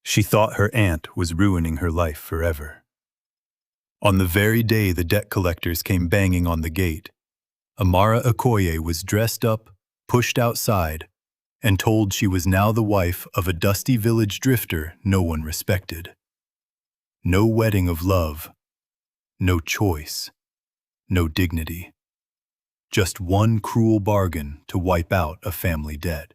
She thought her aunt was ruining her life forever. On the very day the debt collectors came banging on the gate, Amara Okoye was dressed up, pushed outside, and told she was now the wife of a dusty village drifter no one respected. No wedding of love, no choice, no dignity. Just one cruel bargain to wipe out a family debt.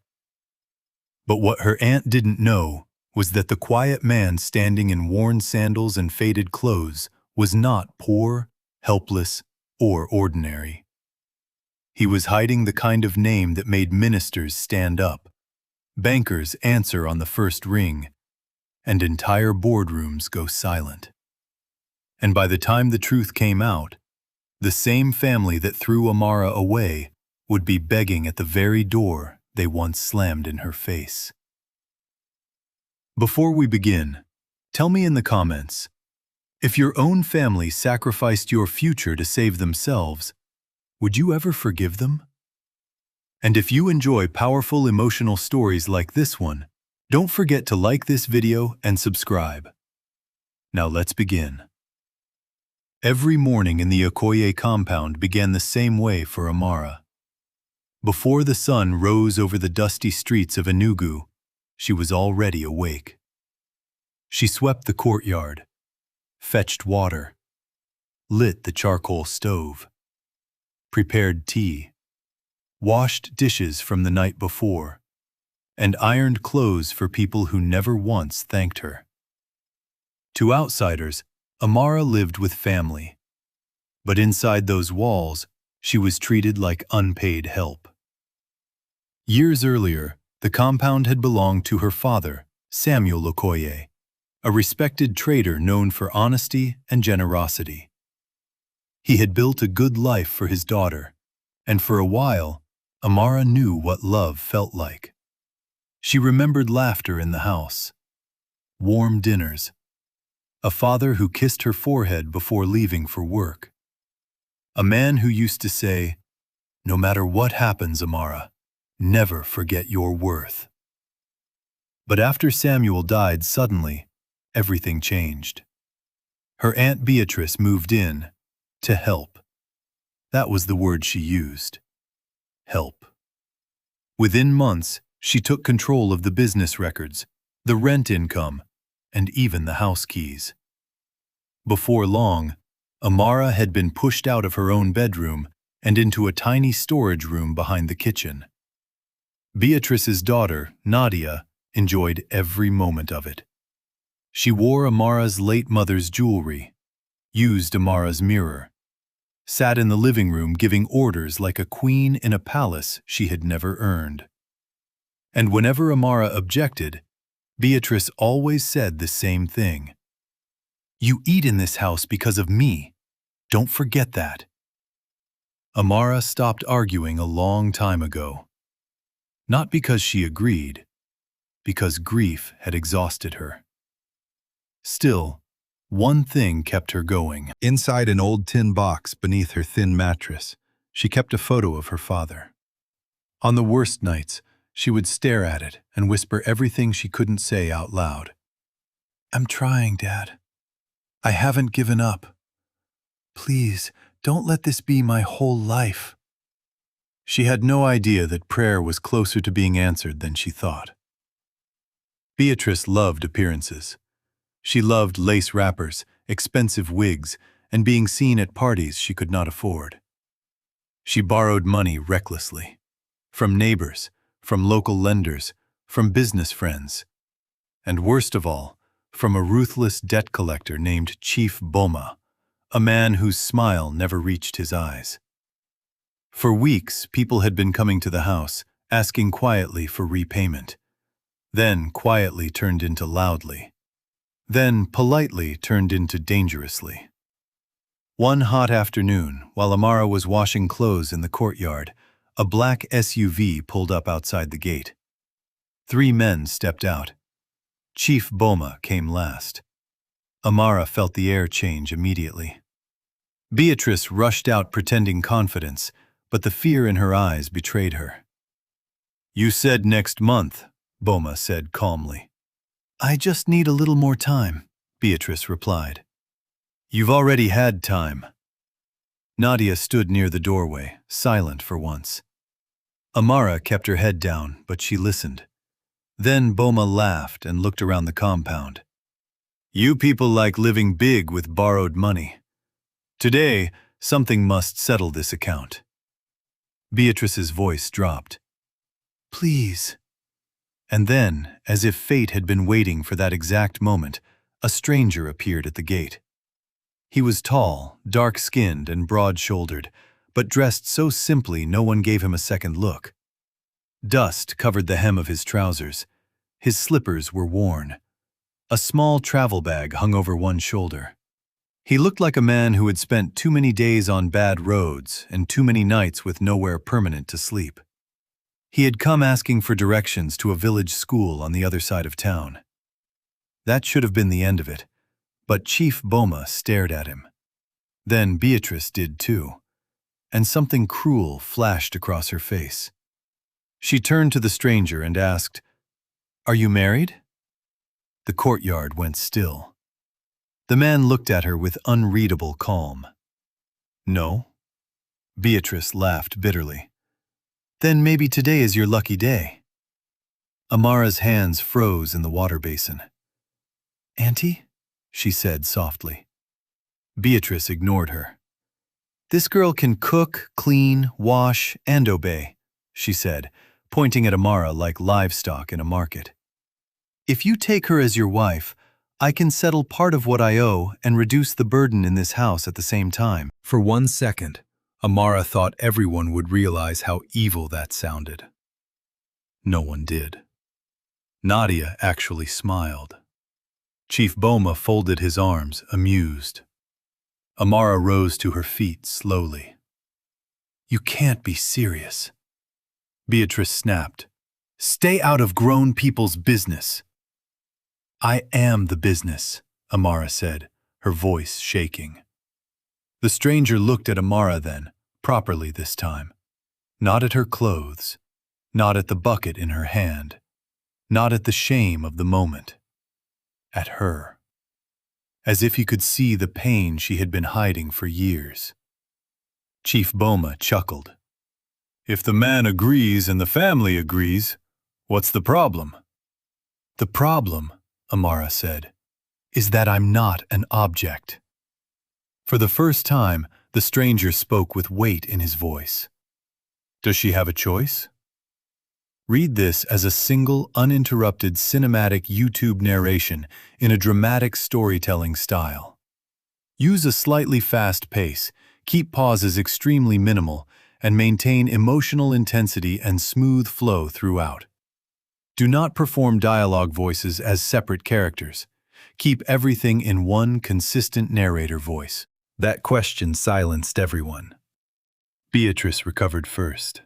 But what her aunt didn't know was that the quiet man standing in worn sandals and faded clothes was not poor, helpless, or ordinary. He was hiding the kind of name that made ministers stand up, bankers answer on the first ring, and entire boardrooms go silent. And by the time the truth came out, the same family that threw Amara away would be begging at the very door they once slammed in her face. Before we begin, tell me in the comments, if your own family sacrificed your future to save themselves, would you ever forgive them? And if you enjoy powerful emotional stories like this one, don't forget to like this video and subscribe. Now let's begin. Every morning in the Okoye compound began the same way for Amara. Before the sun rose over the dusty streets of Enugu, she was already awake. She swept the courtyard, fetched water, lit the charcoal stove, prepared tea, washed dishes from the night before, and ironed clothes for people who never once thanked her. To outsiders, Amara lived with family, but inside those walls, she was treated like unpaid help. Years earlier, the compound had belonged to her father, Samuel Okoye, a respected trader known for honesty and generosity. He had built a good life for his daughter, and for a while, Amara knew what love felt like. She remembered laughter in the house, warm dinners, a father who kissed her forehead before leaving for work, a man who used to say, "No matter what happens, Amara, never forget your worth." But after Samuel died suddenly, everything changed. Her Aunt Beatrice moved in to help. That was the word she used. Help. Within months, she took control of the business records, the rent income, and even the house keys. Before long, Amara had been pushed out of her own bedroom and into a tiny storage room behind the kitchen. Beatrice's daughter, Nadia, enjoyed every moment of it. She wore Amara's late mother's jewelry, used Amara's mirror, sat in the living room giving orders like a queen in a palace she had never earned. And whenever Amara objected, Beatrice always said the same thing. "You eat in this house because of me. Don't forget that." Amara stopped arguing a long time ago. Not because she agreed, because grief had exhausted her. Still, one thing kept her going. Inside an old tin box beneath her thin mattress, she kept a photo of her father. On the worst nights, she would stare at it and whisper everything she couldn't say out loud. "I'm trying, Dad. I haven't given up. Please, don't let this be my whole life." She had no idea that prayer was closer to being answered than she thought. Beatrice loved appearances. She loved lace wrappers, expensive wigs, and being seen at parties she could not afford. She borrowed money recklessly, from neighbors, from local lenders, from business friends, and worst of all, from a ruthless debt collector named Chief Boma, a man whose smile never reached his eyes. For weeks, people had been coming to the house, asking quietly for repayment. Then quietly turned into loudly. Then politely turned into dangerously. One hot afternoon, while Amara was washing clothes in the courtyard, a black SUV pulled up outside the gate. 3 men stepped out. Chief Boma came last. Amara felt the air change immediately. Beatrice rushed out pretending confidence, but the fear in her eyes betrayed her. "You said next month," Boma said calmly. I just need a little more time, Beatrice replied. You've already had time. Nadia stood near the doorway, silent for once. Amara kept her head down, but she listened. Then Boma laughed and looked around the compound. You people like living big with borrowed money. Today, something must settle this account. Beatrice's voice dropped. Please. And then, as if fate had been waiting for that exact moment, a stranger appeared at the gate. He was tall, dark-skinned, and broad-shouldered, but dressed so simply no one gave him a second look. Dust covered the hem of his trousers. His slippers were worn. A small travel bag hung over one shoulder. He looked like a man who had spent too many days on bad roads and too many nights with nowhere permanent to sleep. He had come asking for directions to a village school on the other side of town. That should have been the end of it, but Chief Boma stared at him. Then Beatrice did too, and something cruel flashed across her face. She turned to the stranger and asked, "Are you married?" The courtyard went still. The man looked at her with unreadable calm. No? Beatrice laughed bitterly. Then maybe today is your lucky day. Amara's hands froze in the water basin. Auntie? She said softly. Beatrice ignored her. This girl can cook, clean, wash, and obey, she said, pointing at Amara like livestock in a market. If you take her as your wife, I can settle part of what I owe and reduce the burden in this house at the same time. For 1 second, Amara thought everyone would realize how evil that sounded. No one did. Nadia actually smiled. Chief Boma folded his arms, amused. Amara rose to her feet slowly. You can't be serious. Beatrice snapped. Stay out of grown people's business. I am the business, Amara said, her voice shaking. The stranger looked at Amara then, properly this time. Not at her clothes, not at the bucket in her hand, not at the shame of the moment. At her. As if he could see the pain she had been hiding for years. Chief Boma chuckled. If the man agrees and the family agrees, what's the problem? The problem, Amara said, is that I'm not an object. For the first time, the stranger spoke with weight in his voice. Does she have a choice? Read this as a single, uninterrupted cinematic YouTube narration in a dramatic storytelling style. Use a slightly fast pace, keep pauses extremely minimal, and maintain emotional intensity and smooth flow throughout. Do not perform dialogue voices as separate characters. Keep everything in one consistent narrator voice. That question silenced everyone. Beatrice recovered first.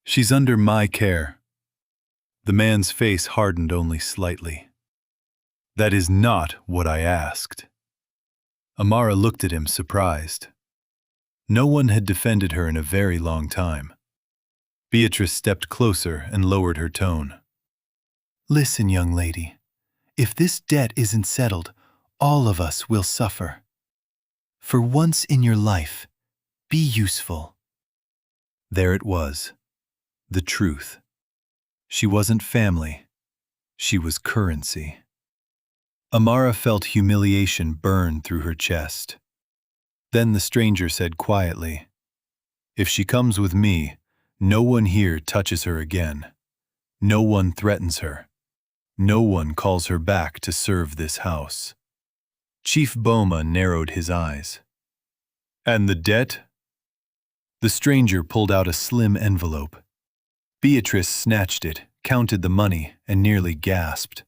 She's under my care. The man's face hardened only slightly. That is not what I asked. Amara looked at him surprised. No one had defended her in a very long time. Beatrice stepped closer and lowered her tone. Listen, young lady. If this debt isn't settled, all of us will suffer. For once in your life, be useful. There it was. The truth. She wasn't family. She was currency. Amara felt humiliation burn through her chest. Then the stranger said quietly, If she comes with me, no one here touches her again. No one threatens her. No one calls her back to serve this house. Chief Boma narrowed his eyes. And the debt? The stranger pulled out a slim envelope. Beatrice snatched it, counted the money, and nearly gasped.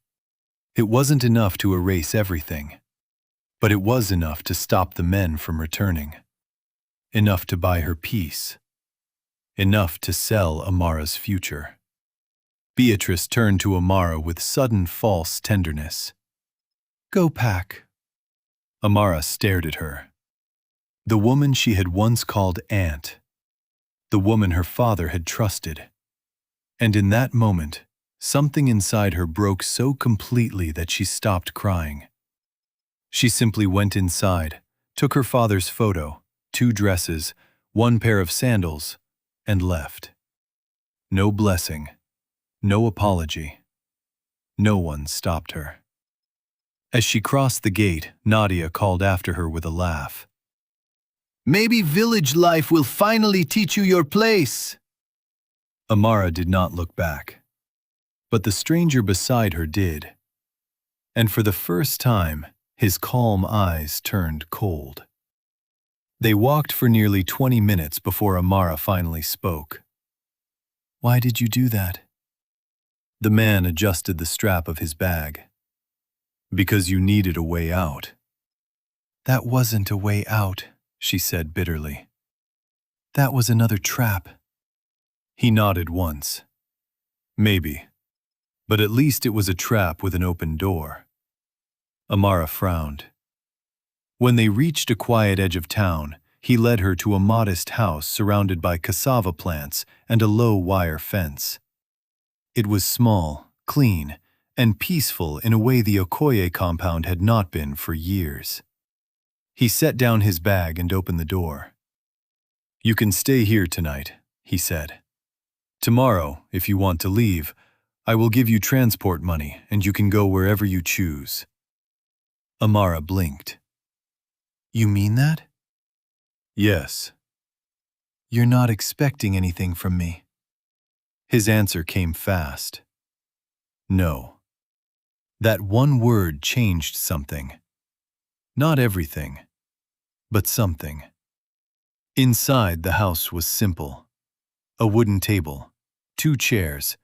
It wasn't enough to erase everything, but it was enough to stop the men from returning. Enough to buy her peace. Enough to sell Amara's future. Beatrice turned to Amara with sudden false tenderness. Go pack. Amara stared at her. The woman she had once called aunt. The woman her father had trusted. And in that moment, Something inside her broke so completely that she stopped crying. She simply went inside, took her father's photo, 2 dresses, 1 pair of sandals, and left. No blessing, no apology. No one stopped her. As she crossed the gate, Nadia called after her with a laugh. "Maybe village life will finally teach you your place." Amara did not look back. But the stranger beside her did. And for the first time, his calm eyes turned cold. They walked for nearly 20 minutes before Amara finally spoke. "Why did you do that?" The man adjusted the strap of his bag. "Because you needed a way out." "That wasn't a way out," she said bitterly. "That was another trap." He nodded once. "Maybe. But at least it was a trap with an open door." Amara frowned. When they reached a quiet edge of town, he led her to a modest house surrounded by cassava plants and a low wire fence. It was small, clean, and peaceful in a way the Okoye compound had not been for years. He set down his bag and opened the door. "You can stay here tonight," he said. "Tomorrow, if you want to leave, I will give you transport money and you can go wherever you choose." Amara blinked. "You mean that?" "Yes." "You're not expecting anything from me?" His answer came fast. "No." That one word changed something. Not everything, but something. Inside, the house was simple. A wooden table, 2 chairs,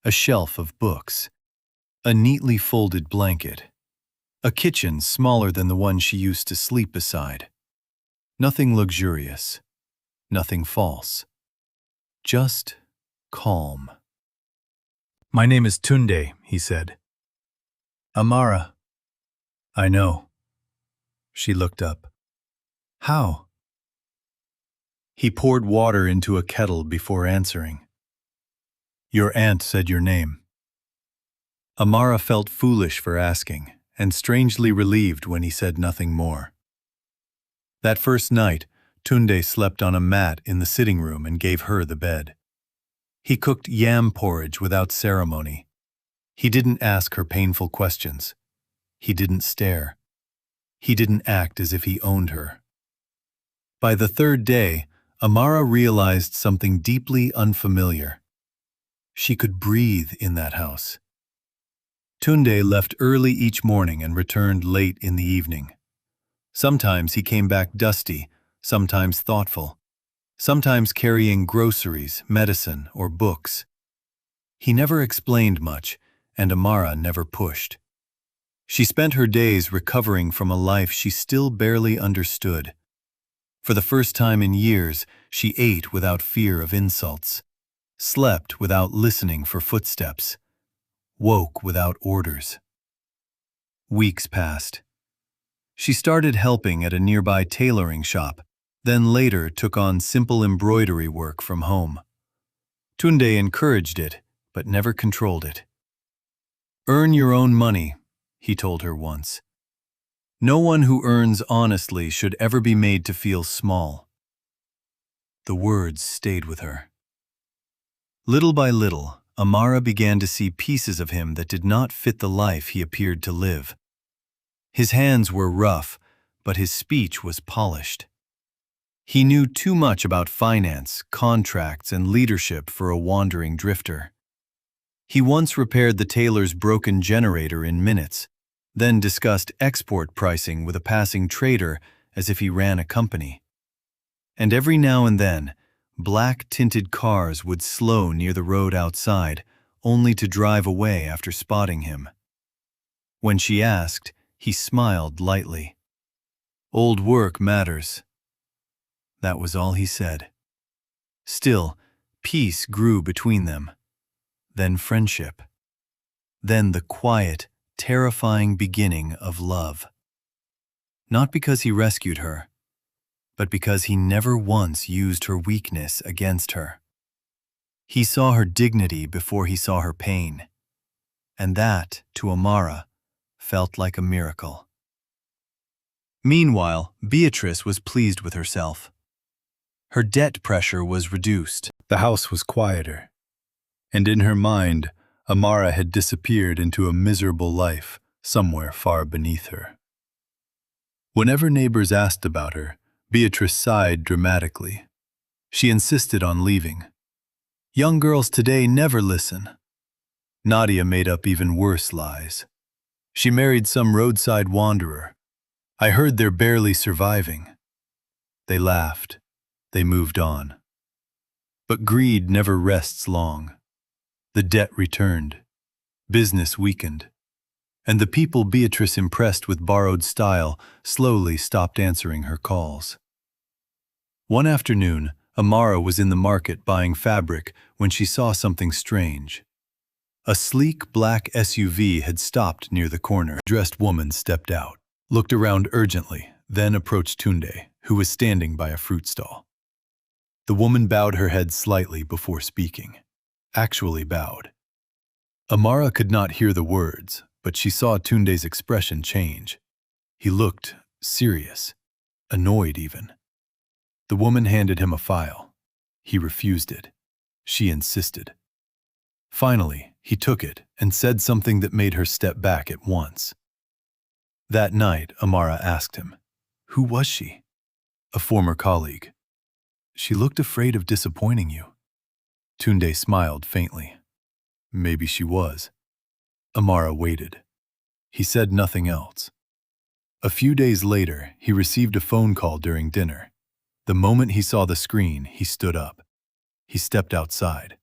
a shelf of books, a neatly folded blanket, a kitchen smaller than the one she used to sleep beside. Nothing luxurious, nothing false. Just calm. "My name is Tunde," he said. "Amara." "I know." She looked up. "How?" He poured water into a kettle before answering. "Your aunt said your name." Amara felt foolish for asking, and strangely relieved when he said nothing more. That first night, Tunde slept on a mat in the sitting room and gave her the bed. He cooked yam porridge without ceremony. He didn't ask her painful questions. He didn't stare. He didn't act as if he owned her. By the 3rd day, Amara realized something deeply unfamiliar. She could breathe in that house. Tunde left early each morning and returned late in the evening. Sometimes he came back dusty, sometimes thoughtful, sometimes carrying groceries, medicine, or books. He never explained much, and Amara never pushed. She spent her days recovering from a life she still barely understood. For the first time in years, she ate without fear of insults, slept without listening for footsteps, woke without orders. Weeks passed. She started helping at a nearby tailoring shop, then later took on simple embroidery work from home. Tunde encouraged it, but never controlled it. "Earn your own money," he told her once. "No one who earns honestly should ever be made to feel small." The words stayed with her. Little by little, Amara began to see pieces of him that did not fit the life he appeared to live. His hands were rough, but his speech was polished. He knew too much about finance, contracts, and leadership for a wandering drifter. He once repaired the tailor's broken generator in minutes, then discussed export pricing with a passing trader as if he ran a company. And every now and then, black-tinted cars would slow near the road outside, only to drive away after spotting him. When she asked, he smiled lightly. "Old work matters." That was all he said. Still, peace grew between them. Then friendship. Then the quiet, terrifying beginning of love. Not because he rescued her, but because he never once used her weakness against her. He saw her dignity before he saw her pain. and that, to Amara, felt like a miracle. Meanwhile, Beatrice was pleased with herself. Her debt pressure was reduced. The house was quieter, and in her mind, Amara had disappeared into a miserable life somewhere far beneath her. Whenever neighbors asked about her, Beatrice sighed dramatically. She insisted on leaving. Young girls today never listen. Nadia made up even worse lies. She married some roadside wanderer. I heard they're barely surviving. They laughed. They moved on. But greed never rests long. The debt returned. Business weakened. And the people Beatrice impressed with borrowed style slowly stopped answering her calls. One afternoon, Amara was in the market buying fabric when she saw something strange. A sleek black SUV had stopped near the corner. A dressed woman stepped out, looked around urgently, then approached Tunde, who was standing by a fruit stall. The woman bowed her head slightly before speaking. Actually bowed. Amara could not hear the words, but she saw Tunde's expression change. He looked serious, annoyed even. The woman handed him a file. He refused it. She insisted. Finally, he took it and said something that made her step back at once. That night, Amara asked him, "Who was she?" "A former colleague." "She looked afraid of disappointing you." Tunde smiled faintly. "Maybe she was." Amara waited. He said nothing else. A few days later, he received a phone call during dinner. The moment he saw the screen, he stood up. He stepped outside.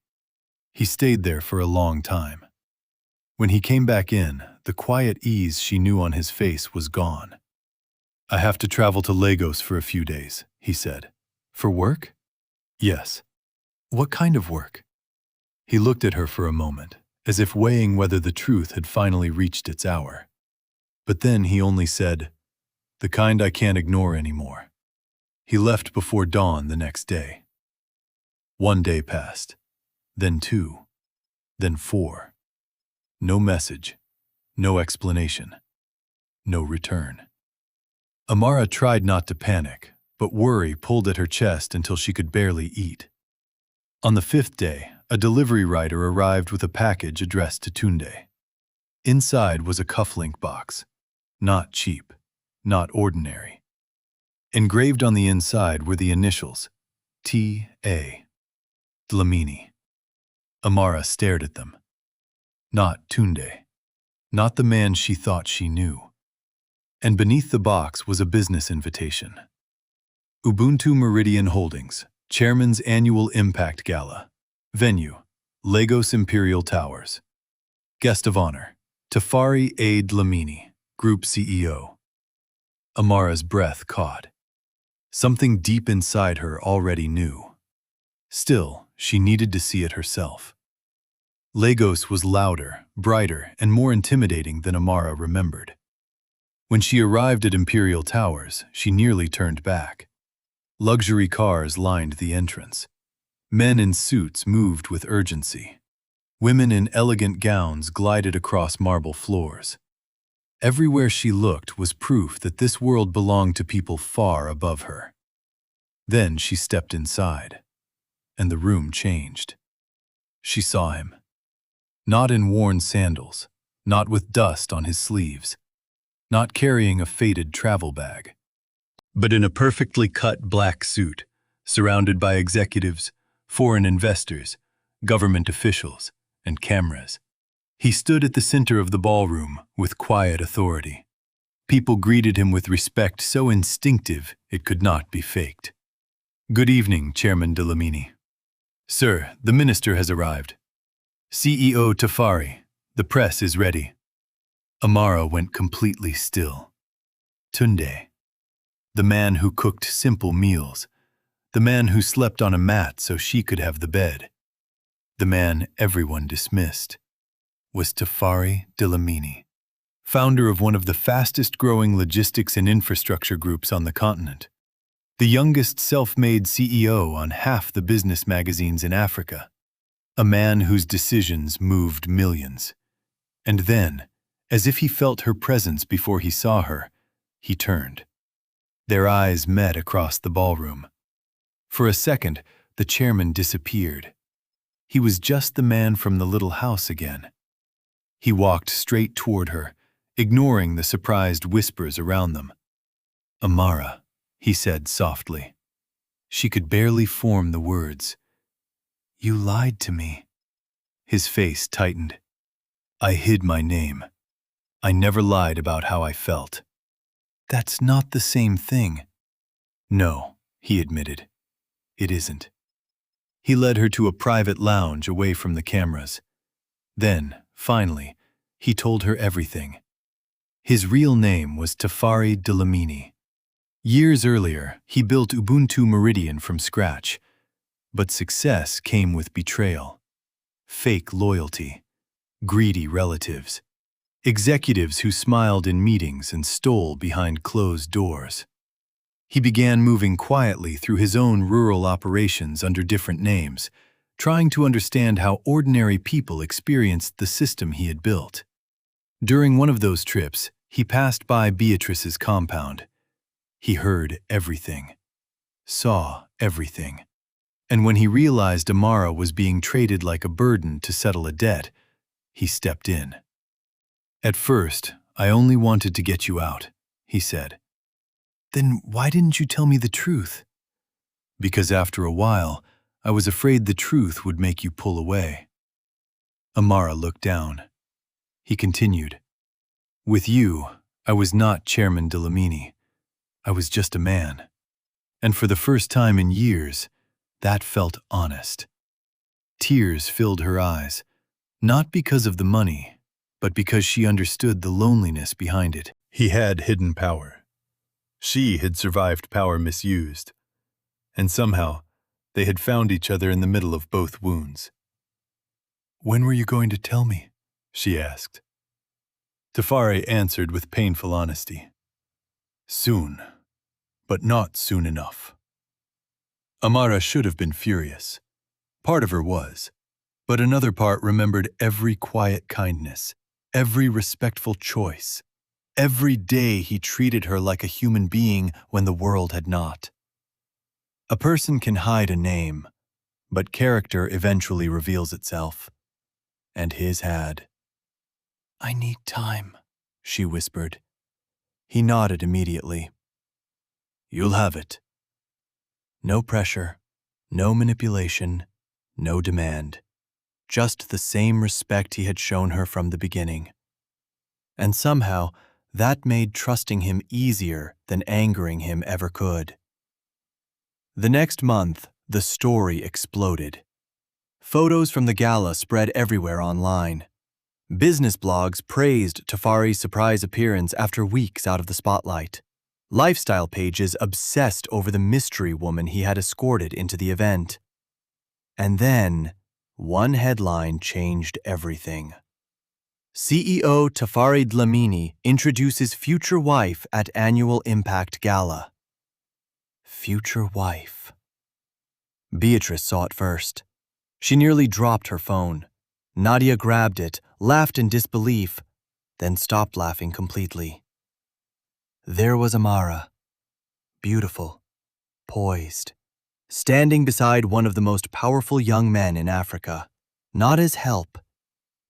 He stayed there for a long time. When he came back in, the quiet ease she knew on his face was gone. "I have to travel to Lagos for a few days," he said. "For work?" "Yes." "What kind of work?" He looked at her for a moment, as if weighing whether the truth had finally reached its hour. But then he only said, "The kind I can't ignore anymore." He left before dawn the next day. 1 day passed, then 2, then 4. No message, no explanation, no return. Amara tried not to panic, but worry pulled at her chest until she could barely eat. On the 5th day, a delivery rider arrived with a package addressed to Tunde. Inside was a cufflink box. Not cheap, not ordinary. Engraved on the inside were the initials, T.A. Dlamini. Amara stared at them. Not Tunde. Not the man she thought she knew. And beneath the box was a business invitation. Ubuntu Meridian Holdings, Chairman's Annual Impact Gala. Venue, Lagos Imperial Towers. Guest of honor, Tafari A. Dlamini, Group CEO. Amara's breath caught. Something deep inside her already knew. Still, she needed to see it herself. Lagos was louder, brighter, and more intimidating than Amara remembered. When she arrived at Imperial Towers, she nearly turned back. Luxury cars lined the entrance. Men in suits moved with urgency. Women in elegant gowns glided across marble floors. Everywhere she looked was proof that this world belonged to people far above her. Then she stepped inside, and the room changed. She saw him. Not in worn sandals, not with dust on his sleeves, not carrying a faded travel bag, but in a perfectly cut black suit, surrounded by executives, foreign investors, government officials, and cameras. He stood at the center of the ballroom with quiet authority. People greeted him with respect so instinctive it could not be faked. "Good evening, Chairman Dlamini." "Sir, the minister has arrived." "CEO Tafari, the press is ready." Amara went completely still. Tunde, the man who cooked simple meals, the man who slept on a mat so she could have the bed, the man everyone dismissed, was Tafari Dlamini, founder of one of the fastest-growing logistics and infrastructure groups on the continent, the youngest self-made CEO on half the business magazines in Africa, a man whose decisions moved millions. And then, as if he felt her presence before he saw her, he turned. Their eyes met across the ballroom. For a second, the chairman disappeared. He was just the man from the little house again. He walked straight toward her, ignoring the surprised whispers around them. "Amara," he said softly. She could barely form the words. "You lied to me." His face tightened. "I hid my name. I never lied about how I felt." "That's not the same thing." "No," he admitted. "It isn't." He led her to a private lounge away from the cameras. Then, finally, he told her everything. His real name was Tafari Dlamini. Years earlier, he built Ubuntu Meridian from scratch. But success came with betrayal, fake loyalty, greedy relatives, executives who smiled in meetings and stole behind closed doors. He began moving quietly through his own rural operations under different names, trying to understand how ordinary people experienced the system he had built. During one of those trips, he passed by Beatrice's compound. He heard everything, saw everything. And when he realized Amara was being traded like a burden to settle a debt, he stepped in. "At first, I only wanted to get you out," he said. "Then why didn't you tell me the truth?" "Because after a while, I was afraid the truth would make you pull away." Amara looked down. He continued, "With you, I was not Chairman Dlamini. I was just a man. And for the first time in years, that felt honest." Tears filled her eyes, not because of the money, but because she understood the loneliness behind it. He had hidden power. She had survived power misused. And somehow, they had found each other in the middle of both wounds. "When were you going to tell me?" she asked. Tafari answered with painful honesty. "Soon, but not soon enough." Amara should have been furious. Part of her was, but another part remembered every quiet kindness, every respectful choice, every day he treated her like a human being when the world had not. A person can hide a name, but character eventually reveals itself. And his had. "I need time," she whispered. He nodded immediately. "You'll have it." No pressure, no manipulation, no demand. Just the same respect he had shown her from the beginning. And somehow, that made trusting him easier than angering him ever could. The next month, the story exploded. Photos from the gala spread everywhere online. Business blogs praised Tafari's surprise appearance after weeks out of the spotlight. Lifestyle pages obsessed over the mystery woman he had escorted into the event. And then, one headline changed everything. CEO Tafari Dlamini introduces future wife at annual Impact Gala. Future wife. Beatrice saw it first. She nearly dropped her phone. Nadia grabbed it, laughed in disbelief, then stopped laughing completely. There was Amara, beautiful, poised, standing beside one of the most powerful young men in Africa, not as help,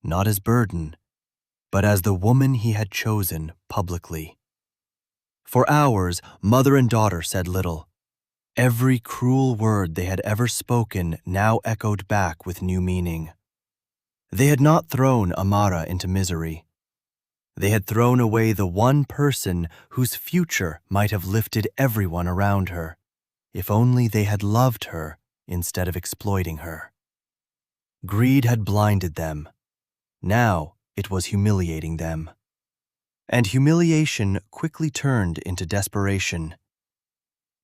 not as burden, but as the woman he had chosen publicly. For hours, mother and daughter said little. Every cruel word they had ever spoken now echoed back with new meaning. They had not thrown Amara into misery. They had thrown away the one person whose future might have lifted everyone around her, if only they had loved her instead of exploiting her. Greed had blinded them. Now it was humiliating them. And humiliation quickly turned into desperation.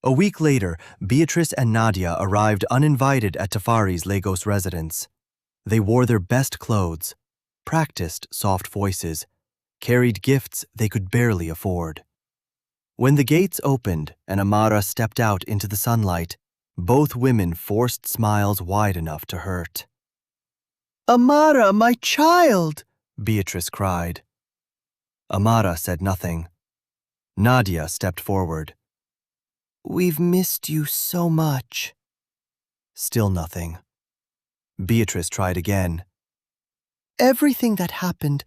A week later, Beatrice and Nadia arrived uninvited at Tafari's Lagos residence. They wore their best clothes, practiced soft voices, carried gifts they could barely afford. When the gates opened and Amara stepped out into the sunlight, both women forced smiles wide enough to hurt. "Amara, my child!" Beatrice cried. Amara said nothing. Nadia stepped forward. "We've missed you so much." Still nothing. Beatrice tried again. "Everything that happened,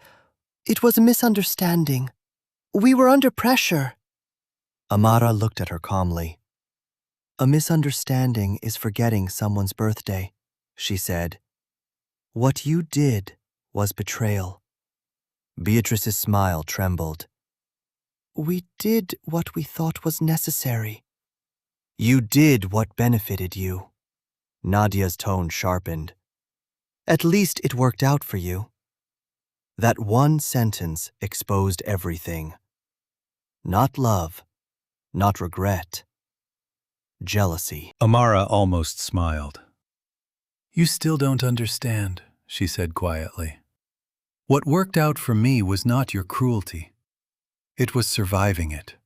it was a misunderstanding. We were under pressure." Amara looked at her calmly. "A misunderstanding is forgetting someone's birthday," she said. "What you did was betrayal." Beatrice's smile trembled. "We did what we thought was necessary." "You did what benefited you." Nadia's tone sharpened. "At least it worked out for you." That one sentence exposed everything. Not love, not regret. Jealousy. Amara almost smiled. "You still don't understand," she said quietly. "What worked out for me was not your cruelty. It was surviving it."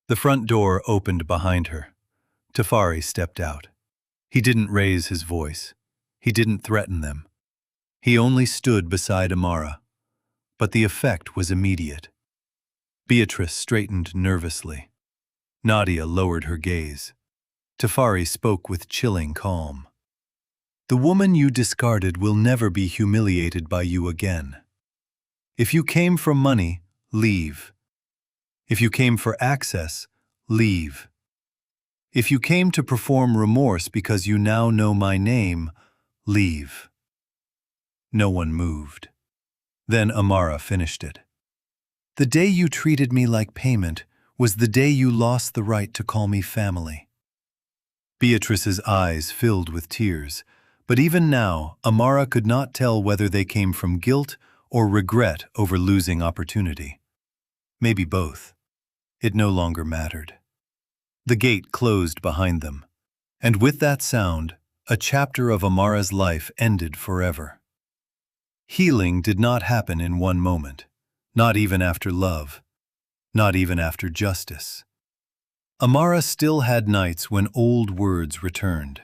The front door opened behind her. Tafari stepped out. He didn't raise his voice. He didn't threaten them. He only stood beside Amara. But the effect was immediate. Beatrice straightened nervously. Nadia lowered her gaze. Tafari spoke with chilling calm. "The woman you discarded will never be humiliated by you again. If you came for money, leave. If you came for access, leave. If you came to perform remorse because you now know my name, leave." No one moved. Then Amara finished it. "The day you treated me like payment was the day you lost the right to call me family." Beatrice's eyes filled with tears, but even now, Amara could not tell whether they came from guilt or regret over losing opportunity. Maybe both. It no longer mattered. The gate closed behind them, and with that sound, a chapter of Amara's life ended forever. Healing did not happen in one moment, not even after love, not even after justice. Amara still had nights when old words returned.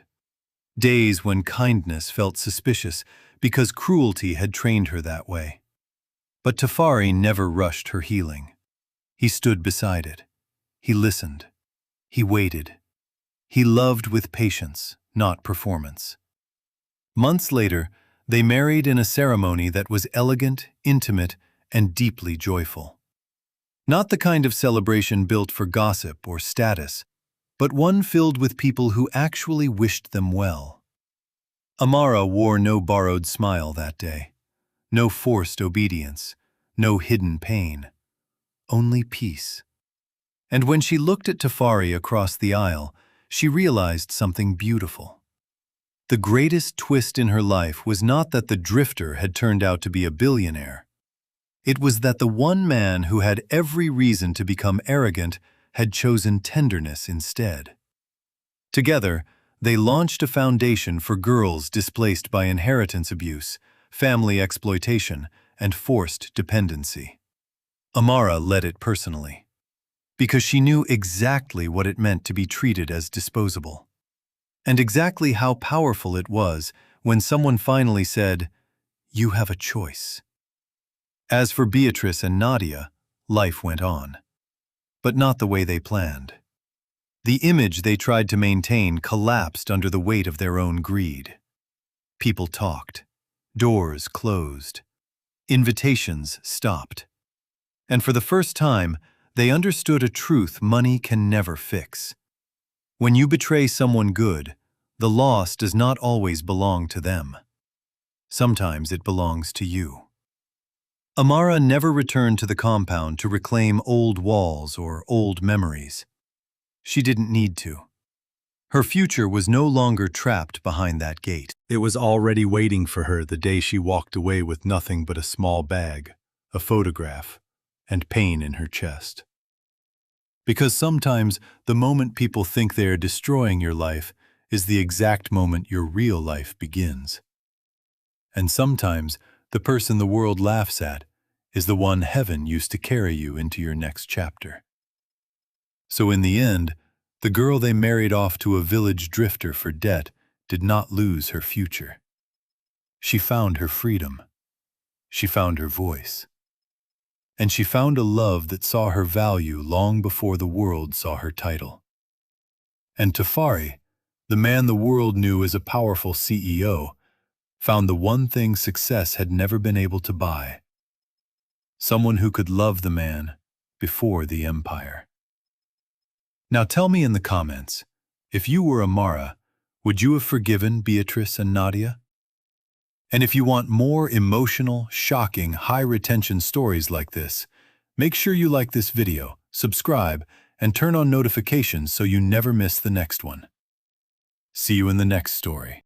Days when kindness felt suspicious because cruelty had trained her that way. But Tafari never rushed her healing. He stood beside it. He listened. He waited. He loved with patience, not performance. Months later, they married in a ceremony that was elegant, intimate, and deeply joyful. Not the kind of celebration built for gossip or status, but one filled with people who actually wished them well. Amara wore no borrowed smile that day, no forced obedience, no hidden pain, only peace. And when she looked at Tafari across the aisle, she realized something beautiful. The greatest twist in her life was not that the drifter had turned out to be a billionaire. It was that the one man who had every reason to become arrogant had chosen tenderness instead. Together, they launched a foundation for girls displaced by inheritance abuse, family exploitation, and forced dependency. Amara led it personally, because she knew exactly what it meant to be treated as disposable, and exactly how powerful it was when someone finally said, "You have a choice." As for Beatrice and Nadia, life went on, but not the way they planned. The image they tried to maintain collapsed under the weight of their own greed. People talked. Doors closed. Invitations stopped. And for the first time, they understood a truth money can never fix. When you betray someone good, the loss does not always belong to them. Sometimes it belongs to you. Amara never returned to the compound to reclaim old walls or old memories. She didn't need to. Her future was no longer trapped behind that gate. It was already waiting for her the day she walked away with nothing but a small bag, a photograph, and pain in her chest. Because sometimes the moment people think they are destroying your life is the exact moment your real life begins. And sometimes the person the world laughs at is the one heaven used to carry you into your next chapter. So in the end, the girl they married off to a village drifter for debt did not lose her future. She found her freedom. she found her voice. And she found a love that saw her value long before the world saw her title. And Tafari, the man the world knew as a powerful CEO, found the one thing success had never been able to buy: someone who could love the man before the empire. Now tell me in the comments, if you were Amara, would you have forgiven Beatrice and Nadia? And if you want more emotional, shocking, high-retention stories like this, make sure you like this video, subscribe, and turn on notifications so you never miss the next one. See you in the next story.